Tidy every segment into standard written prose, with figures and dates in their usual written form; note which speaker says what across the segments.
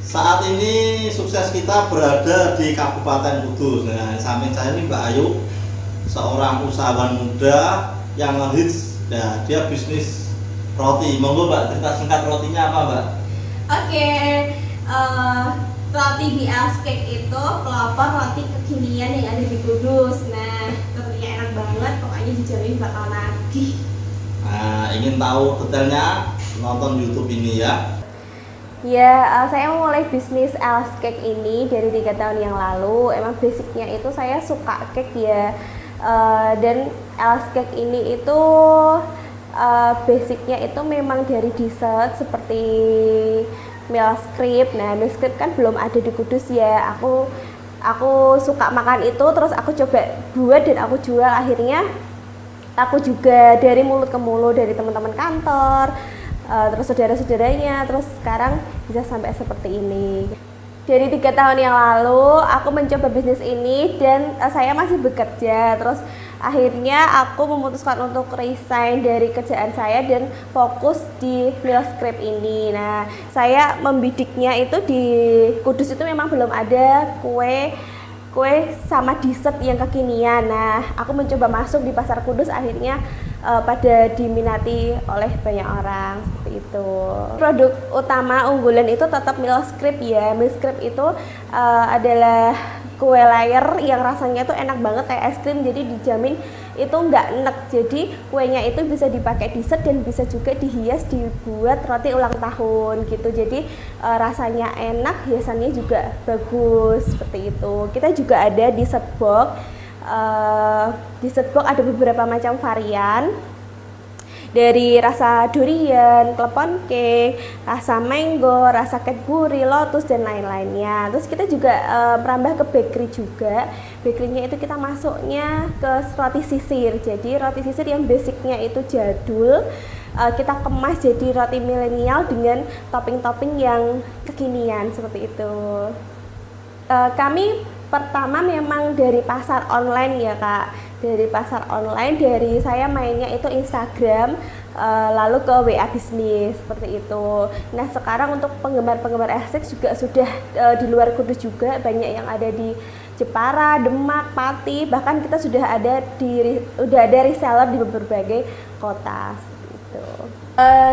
Speaker 1: Saat ini sukses kita berada di Kabupaten Kudus. Nah, samping saya ini Mbak Ayu, seorang usahawan muda yang ngehits. Nah, dia bisnis roti. Monggo Mbak, cerita singkat rotinya apa Mbak?
Speaker 2: Oke, roti di Else Cake itu pelopor roti kekinian yang ada di Kudus. Nah, rotinya enak banget, pokoknya dijamin bakal nagih.
Speaker 1: Nah, ingin tahu detailnya, nonton YouTube ini ya.
Speaker 3: Ya, saya mulai bisnis Else Cake ini dari 3 tahun yang lalu. Emang basicnya itu saya suka cake ya. Dan Else Cake ini itu basicnya itu memang dari dessert seperti milk crepe. Nah, milk crepe kan belum ada di Kudus ya. Aku suka makan itu, terus aku coba buat dan aku jual. Akhirnya aku juga dari mulut ke mulut, dari teman-teman kantor, terus saudara-saudaranya, terus sekarang bisa sampai seperti ini. Dari 3 tahun yang lalu aku mencoba bisnis ini dan saya masih bekerja, terus akhirnya aku memutuskan untuk resign dari kerjaan saya dan fokus di milk crepe ini. Nah, saya membidiknya itu di Kudus itu memang belum ada kue sama dessert yang kekinian. Nah, aku mencoba masuk di pasar Kudus, akhirnya pada diminati oleh banyak orang seperti itu. Produk utama unggulan itu tetap milk crepe ya. Milk crepe itu adalah kue layer yang rasanya tuh enak banget kayak es krim, jadi dijamin itu nggak enek. Jadi kuenya itu bisa dipakai dessert dan bisa juga dihias dibuat roti ulang tahun gitu. Jadi rasanya enak, hiasannya juga bagus seperti itu. Kita juga ada dessert box. Dessert box ada beberapa macam varian, dari rasa durian, klepon cake, rasa mango, rasa Cadbury, lotus dan lain-lainnya. Terus kita juga merambah ke bakery juga. Bakerynya itu kita masuknya ke roti sisir. Jadi roti sisir yang basicnya itu jadul, kita kemas jadi roti milenial dengan topping-topping yang kekinian seperti itu. Kami pertama memang dari pasar online ya Kak, dari pasar online. Dari saya mainnya itu Instagram, lalu ke WA bisnis seperti itu. Nah, sekarang untuk penggemar-penggemar Essex juga sudah di luar Kudus juga banyak yang ada di Jepara, Demak, Pati, bahkan kita sudah ada reseller di berbagai kota seperti itu.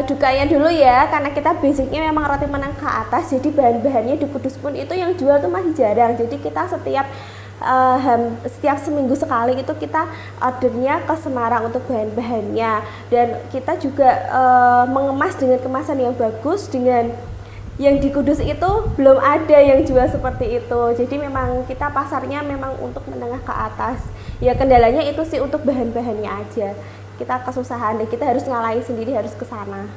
Speaker 3: Dukanya dulu ya, karena kita basicnya memang roti menang ke atas, jadi bahan-bahannya di Kudus pun itu yang jual tuh masih jarang. Jadi kita setiap seminggu sekali itu kita ordernya ke Semarang untuk bahan-bahannya, dan kita juga mengemas dengan kemasan yang bagus. Dengan yang di Kudus itu belum ada yang jual seperti itu, jadi memang kita pasarnya memang untuk menengah ke atas ya. Kendalanya itu sih untuk bahan-bahannya aja, kita kesusahan dan kita harus ngalahin sendiri, harus ke sana,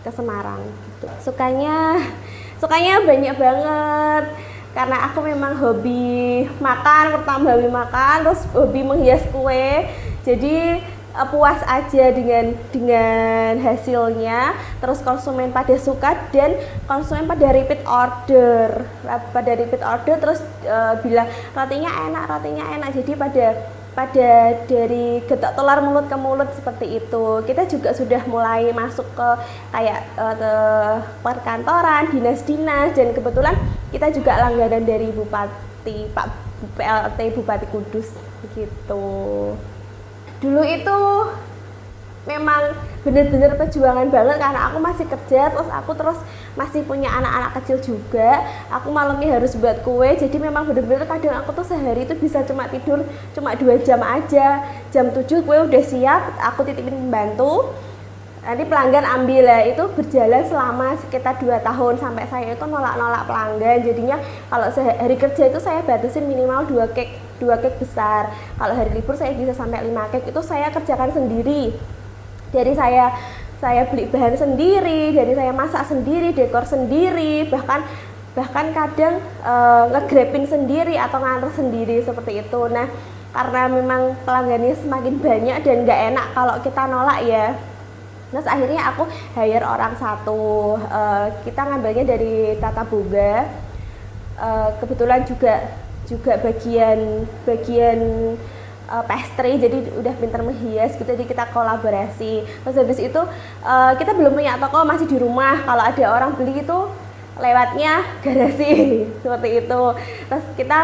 Speaker 3: ke Semarang gitu. Sukanya banyak banget, karena aku memang hobi makan, pertama hobi makan, terus hobi menghias kue. Jadi puas aja dengan hasilnya. Terus konsumen pada suka dan konsumen pada repeat order. Terus bilang rotinya enak. Jadi pada dari getok tular mulut ke mulut seperti itu. Kita juga sudah mulai masuk ke kayak perkantoran, dinas-dinas, dan kebetulan kita juga langganan dari Bupati, Pak PLT Bupati Kudus gitu. Dulu itu memang bener-bener perjuangan banget, karena aku masih kerja, terus aku masih punya anak-anak kecil juga. Aku malamnya harus buat kue, jadi memang bener-bener kadang aku tuh sehari itu bisa cuma tidur 2 jam aja. Jam 7 kue udah siap, aku titipin pembantu, nanti pelanggan ambil lah. Itu berjalan selama sekitar 2 tahun sampai saya itu nolak pelanggan. Jadinya kalau hari kerja itu saya batasin minimal 2 cake besar. Kalau hari libur saya bisa sampai 5 cake. Itu saya kerjakan sendiri. Dari saya beli bahan sendiri, dari saya masak sendiri, dekor sendiri, bahkan kadang nge-grabin sendiri atau nganter sendiri seperti itu. Nah, karena memang pelanggannya semakin banyak dan nggak enak kalau kita nolak ya. Terus akhirnya aku hire orang satu, kita ngambilnya dari Tata Boga. Kebetulan juga bagian pastry, jadi udah pintar menghias gitu, jadi kita kolaborasi. Terus habis itu kita belum punya toko, masih di rumah. Kalau ada orang beli itu lewatnya garasi seperti itu. Terus kita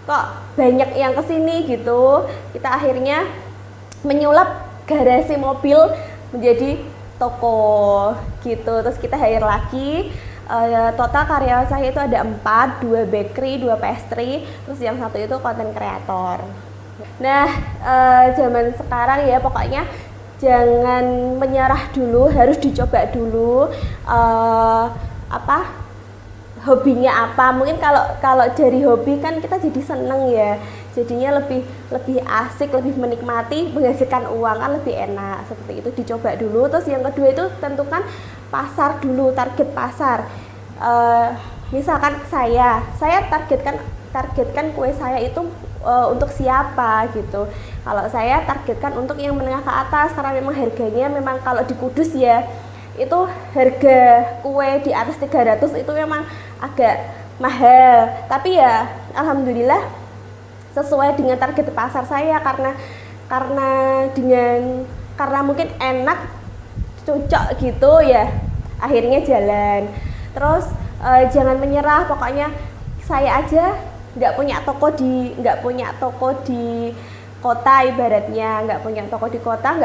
Speaker 3: kok banyak yang kesini gitu, kita akhirnya menyulap garasi mobil menjadi toko gitu. Terus kita hire lagi. Total karyawan saya itu ada 4, 2 bakery, 2 pastry, terus yang satu itu content creator. Nah, zaman sekarang ya pokoknya jangan menyerah dulu, harus dicoba dulu hobinya apa. Mungkin kalau dari hobi kan kita jadi seneng ya, jadinya lebih asik, lebih menikmati, menghasilkan uang kan lebih enak, seperti itu. Dicoba dulu. Terus yang kedua itu tentukan pasar dulu, target pasar. Misalkan saya targetkan kue saya itu untuk siapa gitu. Kalau saya targetkan untuk yang menengah ke atas, karena memang harganya memang kalau di Kudus ya itu harga kue di atas 300 itu memang agak mahal, tapi ya alhamdulillah sesuai dengan target pasar saya, karena mungkin enak, cocok gitu ya, akhirnya jalan. Terus jangan menyerah, pokoknya saya aja nggak punya toko di kota, ibaratnya nggak punya toko di kota,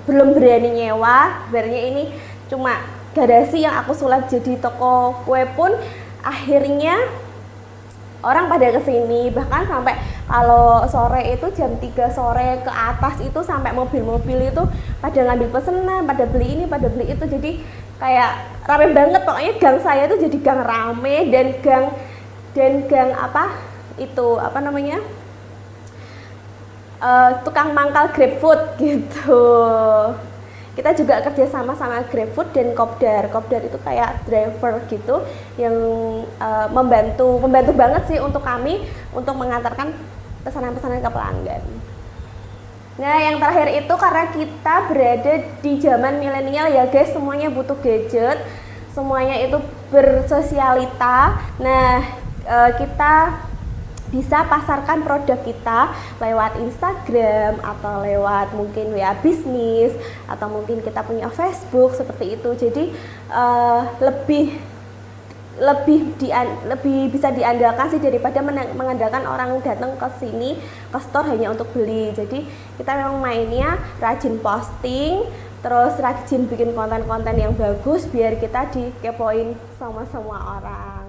Speaker 3: belum berani nyewa, ibaratnya ini cuma garasi yang aku sulap jadi toko kue pun akhirnya orang pada kesini. Bahkan sampai kalau sore itu jam 3 sore ke atas itu sampai mobil-mobil itu pada ngambil pesanan, pada beli ini, pada beli itu. Jadi kayak rame banget, pokoknya gang saya itu jadi gang rame, dan gang tukang mangkal GrabFood gitu. Kita juga kerja sama GrabFood dan Kopdar. Kopdar itu kayak driver gitu yang membantu banget sih untuk kami untuk mengantarkan pesanan-pesanan ke pelanggan. Nah, yang terakhir itu karena kita berada di zaman milenial ya guys, semuanya butuh gadget, semuanya itu bersosialita. Nah, kita bisa pasarkan produk kita lewat Instagram atau lewat mungkin WA bisnis, atau mungkin kita punya Facebook seperti itu. Jadi lebih bisa diandalkan sih daripada mengandalkan orang datang ke sini ke store hanya untuk beli. Jadi kita memang mainnya rajin posting, terus rajin bikin konten-konten yang bagus biar kita dikepoin sama semua orang.